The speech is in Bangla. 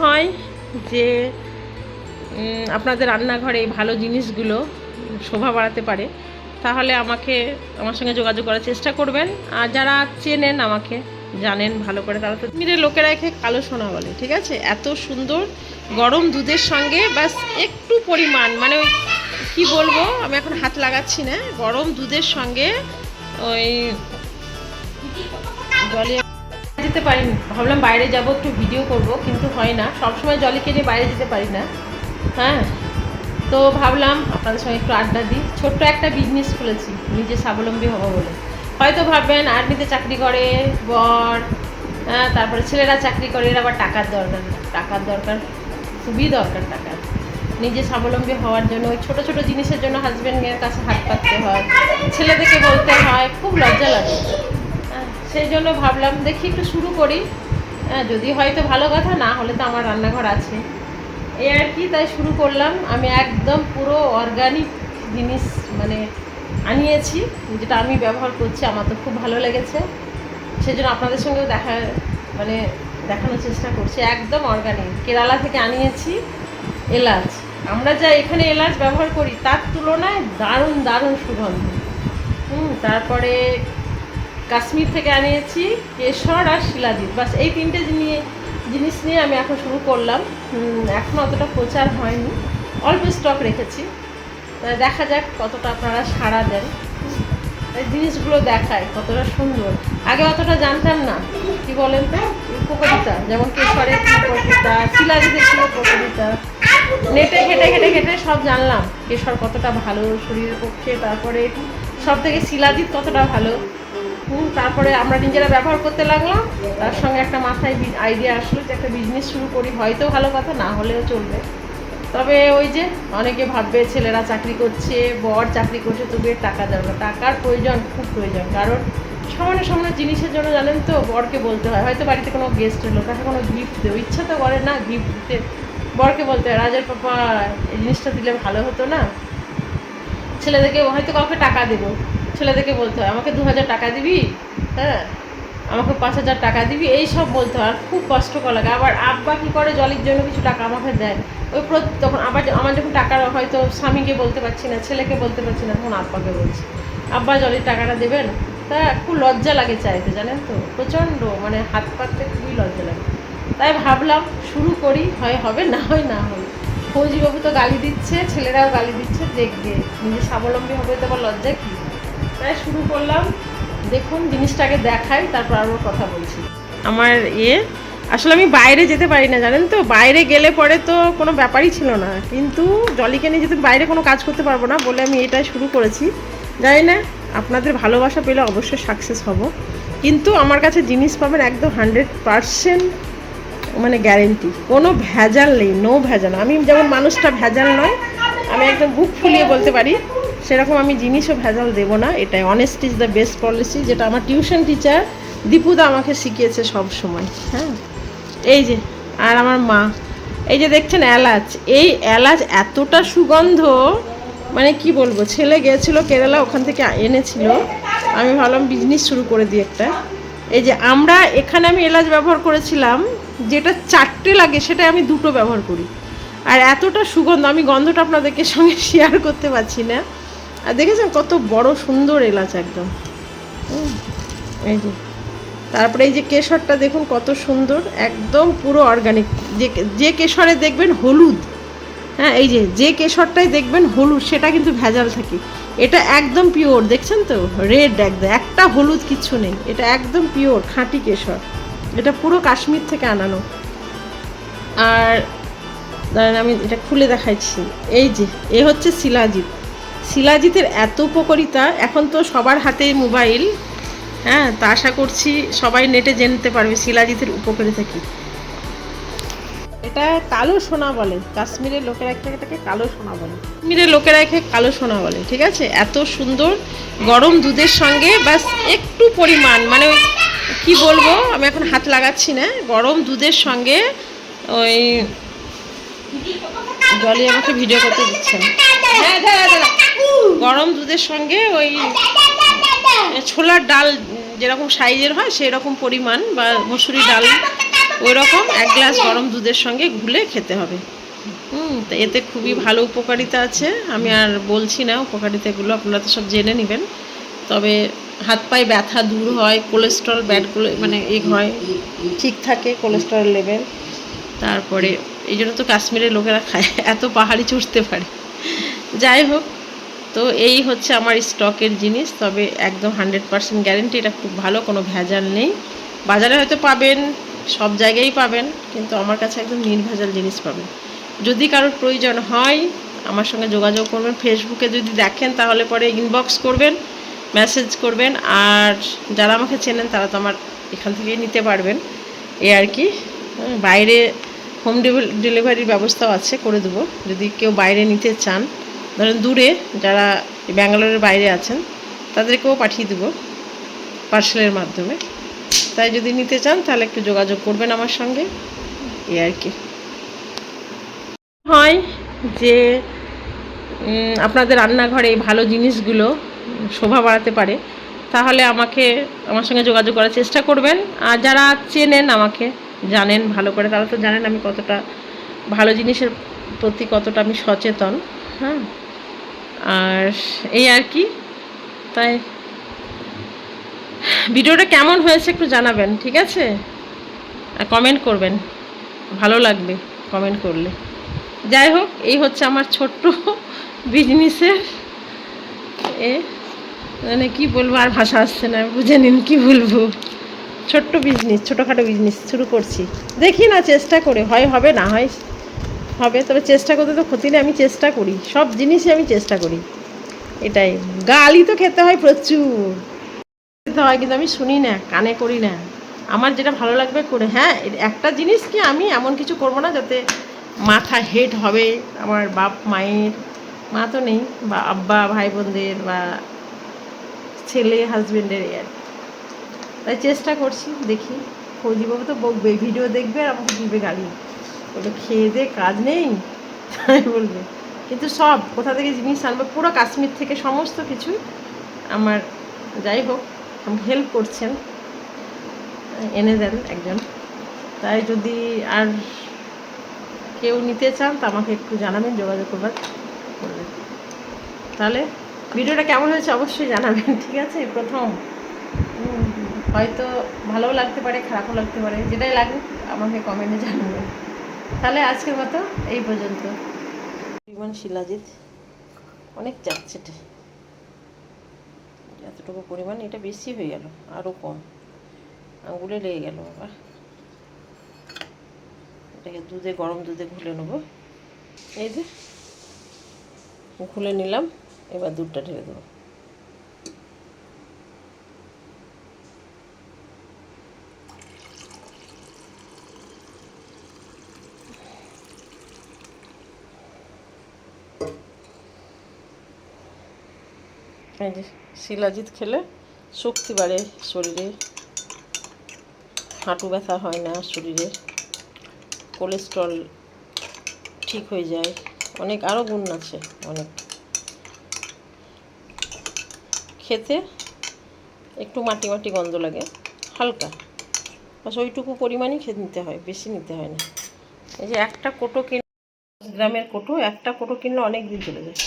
হয় যে আপনাদের রান্নাঘরে এই ভালো জিনিসগুলো শোভা বাড়াতে পারে, তাহলে আমার সঙ্গে যোগাযোগ করার চেষ্টা করবেন। আর যারা চেনেন আমাকে, জানেন ভালো করে, তারা তো মিরে লোকেরা একে কালো সোনা বলে, ঠিক আছে। এত সুন্দর গরম দুধের সঙ্গে ব্যাস একটু পরিমাণ, মানে ওই কী বলবো, আমি এখন হাত লাগাচ্ছি না, গরম দুধের সঙ্গে ওই জলে যেতে পারিনি, ভাবলাম বাইরে যাব একটু ভিডিও করব, কিন্তু হয় না, সবসময় জলিকে নিয়ে বাইরে যেতে পারি না। হ্যাঁ, তো ভাবলাম আপনাদের সঙ্গে একটু আড্ডা দিই। ছোট্ট একটা বিজনেস খুলেছি নিজে স্বাবলম্বী হবো বলে। হয়তো ভাববেন আর্মিতে চাকরি করে বর, হ্যাঁ, তারপরে ছেলেরা চাকরি করে, এর আবার টাকার দরকার, খুবই দরকার টাকা। নিজে স্বাবলম্বী হওয়ার জন্য ওই ছোটো ছোটো জিনিসের জন্য হাজব্যান্ডের কাছে হাত পাততে হয়, ছেলেদেরকে বলতে হয়, খুব লজ্জা লাগে। হ্যাঁ, সেই জন্য ভাবলাম দেখি একটু শুরু করি। হ্যাঁ, যদি হয়তো ভালো কথা, না হলে তো আমার রান্নাঘর আছে, এই আর কি, তাই শুরু করলাম। আমি একদম পুরো অর্গানিক জিনিস মানে আনিয়েছি, যেটা আমি ব্যবহার করছি, আমার তো খুব ভালো লেগেছে, সেজন্য আপনাদের সঙ্গেও দেখানোর চেষ্টা করছি। একদম অর্গানিক, কেরালা থেকে আনিয়েছি এলাচ। আমরা যা এখানে এলাচ ব্যবহার করি তার তুলনায় দারুণ দারুণ সুগন্ধ। তারপরে কাশ্মীর থেকে আনিয়েছি কেশর আর শিলাজিৎ, বাস এই তিনটে জিনিস নিয়ে আমি এখন শুরু করলাম। এখন অতটা প্রচার হয়নি, অল্প স্টক রেখেছি, দেখা যাক কতটা আপনারা সাড়া দেন। এই জিনিসগুলো দেখায় কতটা সুন্দর, আগে অতটা জানতাম না। কি বলেন তো, উপকারিতা, যেমন কেশরের উপকারিতা, শিলাজিতের ছিল উপকারিতা, নেটে ঘেটে সব জানলাম। কেশর কতটা ভালো শরীরের পক্ষে, তারপরে সব থেকে শিলাজিৎ কতটা ভালো। তারপরে আমরা নিজেরা ব্যবহার করতে লাগলাম, তার সঙ্গে একটা মাথায় আইডিয়া আসলো যে একটা বিজনেস শুরু করি, হয়তো ভালো কথা, না হলেও চলবে। তবে ওই যে অনেকে ভাববে ছেলেরা চাকরি করছে, বর চাকরি করছে, তবে টাকা দরকার, টাকার প্রয়োজন, খুব প্রয়োজন। কারণ সমানে জিনিসের জন্য জানেন তো বরকে বলতে হয়, হয়তো বাড়িতে কোনো গেস্ট এলো, তাকে কোনো গিফট দেবো, ইচ্ছা তো করে না গিফট দিতে, বরকে বলতে হয় রাজের পাপা এই জিনিসটা দিলে ভালো হতো না। ছেলেদেরকে হয়তো কাউকে টাকা দেবো, ছেলেদেরকে বলতে হয় আমাকে 2000 টাকা দিবি, হ্যাঁ, আমাকে 5000 টাকা দিবি, এই সব বলতে হয়, আর খুব কষ্টকর লাগে। আবার আব্বা কী করে, জলের জন্য কিছু টাকা আমাকে দেয়, ওই তখন আবার আমার যখন টাকা হয়তো স্বামীকে বলতে পারছি না, ছেলেকে বলতে পারছি না, তখন আব্বাকে বলছি, আব্বা জলের টাকাটা দেবেন। তা খুব লজ্জা লাগে চাইতে, জানেন তো, প্রচণ্ড, মানে হাত পাততে খুবই লজ্জা লাগে। তাই ভাবলাম শুরু করি, হয় হবে, না হয় না হয়। ফৌজিবাবু তো গালি দিচ্ছে, ছেলেরাও গালি দিচ্ছে, দেখবে নিজে স্বাবলম্বী হবে তো আবার লজ্জা কী। তাই শুরু করলাম, দেখুন জিনিসটাকে দেখাই, তারপর আরও কথা বলছি। আমার আসলে আমি বাইরে যেতে পারি না, জানেন তো, বাইরে গেলে পরে তো কোনো ব্যাপারই ছিল না, কিন্তু জলিকে নিয়ে যেতে বাইরে কোনো কাজ করতে পারবো না বলে আমি এটাই শুরু করেছি। জানি না আপনাদের ভালোবাসা পেলে অবশ্যই সাকসেস হব, কিন্তু আমার কাছে জিনিস পাবেন একদম 100% মানে গ্যারেন্টি, কোনো ভেজাল নেই, নো ভেজাল। আমি যেমন মানুষটা ভেজাল নয়, আমি একদম বুক ফুলিয়ে বলতে পারি, সেরকম আমি জিনিসও ভেজাল দেবো না। এটাই honesty is the best policy, যেটা আমার টিউশন টিচার দীপুদা আমাকে শিখিয়েছে সব সময়। হ্যাঁ, এই যে, আর আমার মা, এই যে দেখছেন এলাচ, এই এলাচ এতটা সুগন্ধ, মানে কি বলবো, ছেলে গিয়েছিল কেরালা, ওখান থেকে এনেছিল, আমি ভাবলাম বিজনেস শুরু করে দিই একটা। এই যে আমরা এখানে আমি এলাচ ব্যবহার করেছিলাম, যেটা 4টে লাগে সেটা আমি 2টো ব্যবহার করি, আর এতটা সুগন্ধ, আমি গন্ধটা আপনাদেরকে সঙ্গে শেয়ার করতে পারছি না। আর দেখেছেন কত বড় সুন্দর এলাচ একদম, এই যে। তারপরে এই যে কেশরটা দেখুন কত সুন্দর, একদম পুরো অর্গানিক। যে কেশরে দেখবেন হলুদ, হ্যাঁ, এই যে কেশরটাই দেখবেন হলুদ, সেটা কিন্তু ভেজাল থাকে, এটা একদম পিওর, দেখছেন তো, রেড, একদম একটা হলুদ কিচ্ছু নেই, এটা একদম পিওর খাঁটি কেশর, এটা পুরো কাশ্মীর থেকে আনানো। আর ধরেন আমি এটা খুলে দেখাচ্ছি, এই যে হচ্ছে শিলাজিতের এত উপকারিতা, এখন তো সবার হাতে মোবাইল, হ্যাঁ, তা আশা করছি সবাই নেটে জানতে পারবে শিলাজিতের উপকারিতা কী। এটা কালো সোনা বলে, কাশ্মীরের লোকেরা এটাকে কালো সোনা বলে, কাশ্মীরের লোকেরা একে কালো সোনা বলে, ঠিক আছে। এত সুন্দর গরম দুধের সঙ্গে ব্যাস একটু পরিমাণ, মানে ওই কী বলবো, আমি এখন হাত লাগাচ্ছি না, গরম দুধের সঙ্গে ওই জলি আমাকে ভিডিও করতে দিচ্ছে না, গরম দুধের সঙ্গে ওই ছোলার ডাল যেরকম সাইজের হয় সেই রকম পরিমাণ, বা মসুরি ডাল ওই রকম 1 গ্লাস গরম দুধের সঙ্গে ঘুলে খেতে হবে। তো এতে খুবই ভালো উপকারিতা আছে, আমি আর বলছি না উপকারিতাগুলো, আপনারা তো সব জেনে নেবেন। তবে হাত পায়ে ব্যথা দূর হয়, কোলেস্ট্রল ব্যাডগুলো মানে হয়, ঠিক থাকে কোলেস্ট্রল লেভেল। তারপরে এই জন্য তো কাশ্মীরের লোকেরা খায়, এত পাহাড়ি চড়তে পারে। যাই হোক, তো এই হচ্ছে আমার স্টকের জিনিস। তবে একদম 100% গ্যারেন্টি, এটা খুব ভালো, কোনো ভেজাল নেই। বাজারে হয়তো পাবেন, সব জায়গায়ই পাবেন, কিন্তু আমার কাছে একদম নির্ভেজাল জিনিস পাবেন। যদি কারোর প্রয়োজন হয় আমার সঙ্গে যোগাযোগ করবেন। ফেসবুকে যদি দেখেন তাহলে পরে ইনবক্স করবেন, মেসেজ করবেন। আর যারা আমাকে চেনেন তারা তো আমার এখান থেকেই নিতে পারবেন, এই আর কি। বাইরে হোম ডেলিভারির ব্যবস্থাও আছে, করে দেবো যদি কেউ বাইরে নিতে চান। ধরেন দূরে যারা ব্যাঙ্গালোরের বাইরে আছেন তাদেরকেও পাঠিয়ে দেবো পার্সেলের মাধ্যমে। তাই যদি নিতে চান তাহলে একটু যোগাযোগ করবেন আমার সঙ্গে, এই আর কি। হয় যে আপনাদের রান্নাঘরে এই ভালো জিনিসগুলো শোভা বাড়াতে পারে, তাহলে আমার সঙ্গে যোগাযোগ করার চেষ্টা করবেন। আর যারা চেনেন আমাকে, জানেন ভালো করে, তারা তো জানেন আমি কতটা ভালো জিনিসের প্রতি কতটা আমি সচেতন। হ্যাঁ, আর এই আর কি। তাই ভিডিওটা কেমন হয়েছে একটু জানাবেন, ঠিক আছে? আর কমেন্ট করবেন, ভালো লাগবে কমেন্ট করলে। যাই হোক, এই হচ্ছে আমার ছোট্ট বিজনেসের মানে কি বলবো, আর ভাষা আসছে না, বুঝে নিন কি বলবো। ছোট্ট বিজনেস, ছোটোখাটো বিজনেস শুরু করছি, দেখি না, চেষ্টা করে হয় হবে, না হয় হবে। তবে চেষ্টা করতে তো ক্ষতি নেই, আমি চেষ্টা করি, সব জিনিসই আমি চেষ্টা করি। এটাই, গালি তো খেতে হয় প্রচুর, খেতে হয়, কিন্তু আমি শুনি না, কানে করি না। আমার যেটা ভালো লাগবে করে, হ্যাঁ একটা জিনিস কি, আমি এমন কিছু করবো না যাতে মাথা হেড হবে আমার বাপ মায়ের, মা তো নেই, বা আব্বা ভাই বোনদের, বা ছেলে হাজবেন্ডের, আর তাই চেষ্টা করছি। দেখি, ফৌজিবাবু তো বকবে, ভিডিও দেখবে আর আমাকে দিবে গালি, বলবে খেয়ে দে কাজ নেই, তাই বলবে। কিন্তু সব কোথা থেকে জিনিস আনবে, পুরো কাশ্মীর থেকে সমস্ত কিছু আমার। যাই হোক, আমাকে হেল্প করছেন, এনে দেন একজন। তাই যদি আর কেউ নিতে চান তা আমাকে একটু জানাবেন, যোগাযোগ করবেন। তাহলে ভিডিওটা কেমন হয়েছে অবশ্যই জানাবেন, ঠিক আছে? প্রথম হয়তো ভালোও লাগতে পারে, খারাপও লাগতে পারে, যেটাই লাগুক আমাকে কমেন্টে জানাবেন। তাহলে আজকের মতো এই পর্যন্ত। পরিমাণ শিলাজিৎ অনেক যাচ্ছে, এতটুকু পরিমাণ, এটা বেশি হয়ে গেল, আরও কম, আঙুলে লেগে গেল আবার। এটাকে গরম দুধে ঘুলে নেবো। এই যে ঘুলে নিলাম, এবার দুধটা ঢেলে দেবো। এই যে শিলাজিৎ খেলে শক্তি বাড়ে শরীরে, হাঁটু ব্যথা হয় না শরীরে, কোলেস্ট্রল ঠিক হয়ে যায়, অনেক আরও গুণ আছে অনেক। খেতে একটু মাটি মাটি গন্ধ লাগে হালকা, বাস ওইটুকু পরিমাণই খেতে নিতে হয়, বেশি নিতে হয় না। এই যে একটা কোটো কিনলে, 10 গ্রামের কোটো, একটা কোটো কিনলে অনেক দিন চলে যায়।